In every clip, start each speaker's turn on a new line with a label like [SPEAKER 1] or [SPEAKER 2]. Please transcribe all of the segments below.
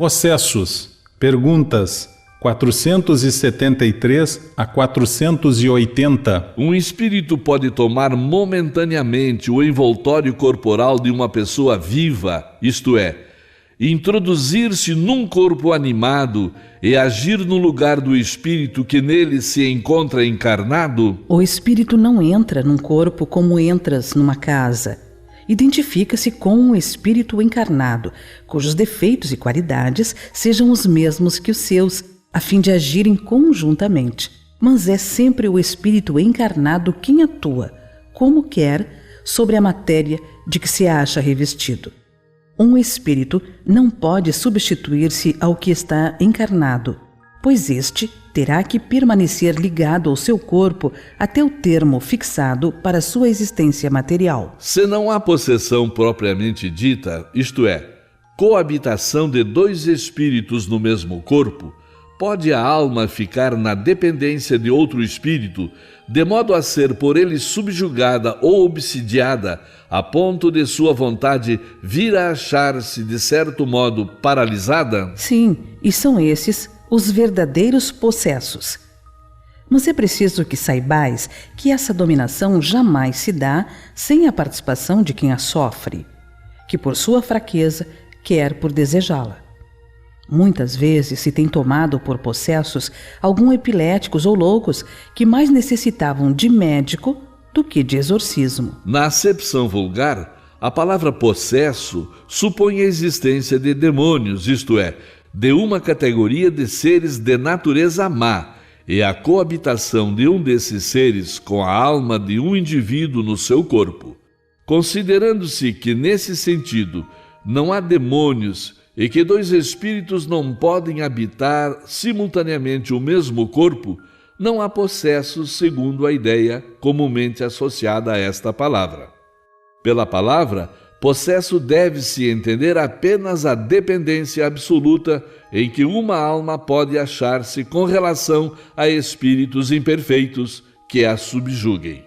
[SPEAKER 1] Possessos. Perguntas 473 a 480.
[SPEAKER 2] Um espírito pode tomar momentaneamente o envoltório corporal de uma pessoa viva, isto é, introduzir-se num corpo animado e agir no lugar do espírito que nele se encontra encarnado?
[SPEAKER 3] O espírito não entra num corpo como entras numa casa. Identifica-se com um espírito encarnado, cujos defeitos e qualidades sejam os mesmos que os seus, a fim de agirem conjuntamente. Mas é sempre o espírito encarnado quem atua, como quer, sobre a matéria de que se acha revestido. Um espírito não pode substituir-se ao que está encarnado, pois este terá que permanecer ligado ao seu corpo até o termo fixado para sua existência material.
[SPEAKER 2] Se não há possessão propriamente dita, isto é, coabitação de dois espíritos no mesmo corpo, pode a alma ficar na dependência de outro espírito, de modo a ser por ele subjugada ou obsidiada, a ponto de sua vontade vir a achar-se, de certo modo, paralisada?
[SPEAKER 3] Sim, e são esses os verdadeiros possessos. Mas é preciso que saibais que essa dominação jamais se dá sem a participação de quem a sofre, que por sua fraqueza quer por desejá-la. Muitas vezes se tem tomado por possessos alguns epiléticos ou loucos que mais necessitavam de médico do que de exorcismo.
[SPEAKER 2] Na acepção vulgar, a palavra possesso supõe a existência de demônios, isto é, de uma categoria de seres de natureza má, e a coabitação de um desses seres com a alma de um indivíduo no seu corpo. Considerando-se que, nesse sentido, não há demônios e que dois espíritos não podem habitar simultaneamente o mesmo corpo, não há possessos segundo a ideia comumente associada a esta palavra. Pela palavra, possesso deve-se entender apenas a dependência absoluta em que uma alma pode achar-se com relação a espíritos imperfeitos que a subjuguem.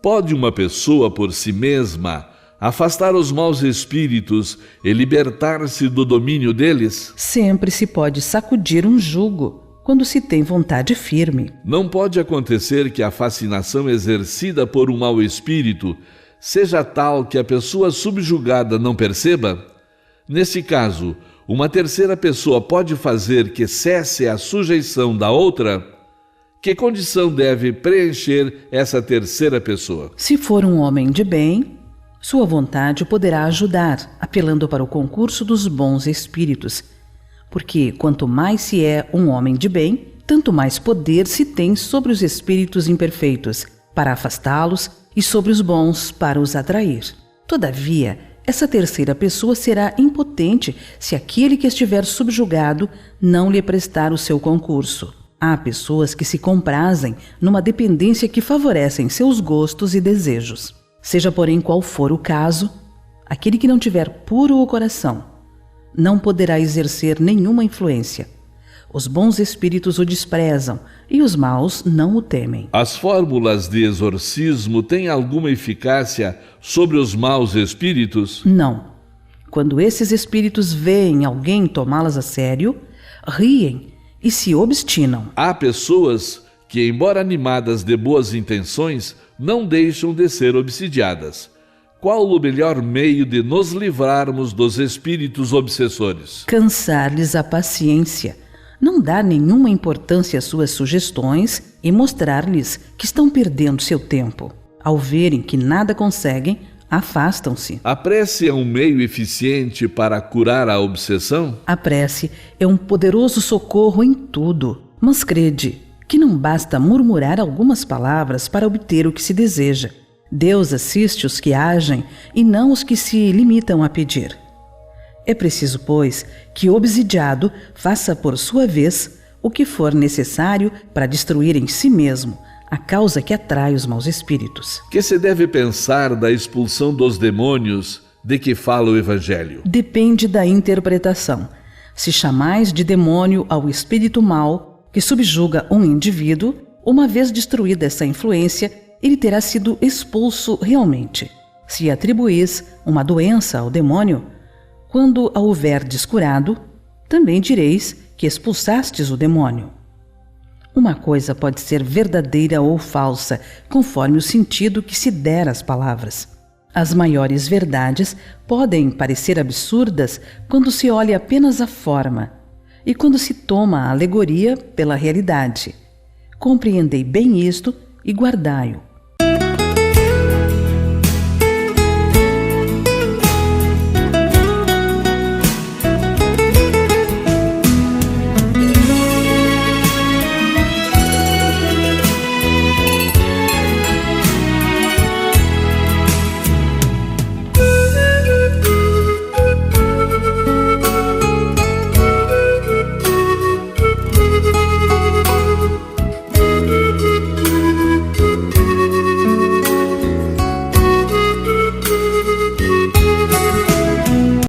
[SPEAKER 2] Pode uma pessoa por si mesma afastar os maus espíritos e libertar-se do domínio deles?
[SPEAKER 3] Sempre se pode sacudir um jugo quando se tem vontade firme.
[SPEAKER 2] Não pode acontecer que a fascinação exercida por um mau espírito seja tal que a pessoa subjugada não perceba? Nesse caso, uma terceira pessoa pode fazer que cesse a sujeição da outra? Que condição deve preencher essa terceira pessoa?
[SPEAKER 3] Se for um homem de bem, sua vontade poderá ajudar, apelando para o concurso dos bons espíritos. Porque quanto mais se é um homem de bem, tanto mais poder se tem sobre os espíritos imperfeitos, para afastá-los, e sobre os bons para os atrair. Todavia, essa terceira pessoa será impotente se aquele que estiver subjugado não lhe prestar o seu concurso. Há pessoas que se comprazem numa dependência que favorecem seus gostos e desejos. Seja, porém, qual for o caso, aquele que não tiver puro o coração não poderá exercer nenhuma influência. Os bons espíritos o desprezam e os maus não o temem.
[SPEAKER 2] As fórmulas de exorcismo têm alguma eficácia sobre os maus espíritos?
[SPEAKER 3] Não. Quando esses espíritos veem alguém tomá-las a sério, riem e se obstinam.
[SPEAKER 2] Há pessoas que, embora animadas de boas intenções, não deixam de ser obsidiadas. Qual o melhor meio de nos livrarmos dos espíritos obsessores?
[SPEAKER 3] Cansar-lhes a paciência. Não dar nenhuma importância às suas sugestões e mostrar-lhes que estão perdendo seu tempo. Ao verem que nada conseguem, afastam-se.
[SPEAKER 2] A prece é um meio eficiente para curar a obsessão?
[SPEAKER 3] A prece é um poderoso socorro em tudo, mas crede que não basta murmurar algumas palavras para obter o que se deseja. Deus assiste os que agem e não os que se limitam a pedir. É preciso, pois, que o obsidiado faça por sua vez o que for necessário para destruir em si mesmo a causa que atrai os maus espíritos.
[SPEAKER 2] Que se deve pensar da expulsão dos demônios de que fala o Evangelho?
[SPEAKER 3] Depende da interpretação. Se chamais de demônio ao espírito mau que subjuga um indivíduo, uma vez destruída essa influência, ele terá sido expulso realmente. Se atribuís uma doença ao demônio, quando a houver descurado, Também direis que expulsastes o demônio. Uma coisa pode ser verdadeira ou falsa, conforme o sentido que se der às palavras. As maiores verdades podem parecer absurdas quando se olha apenas a forma e quando se toma a alegoria pela realidade. Compreendei bem isto e guardai-o,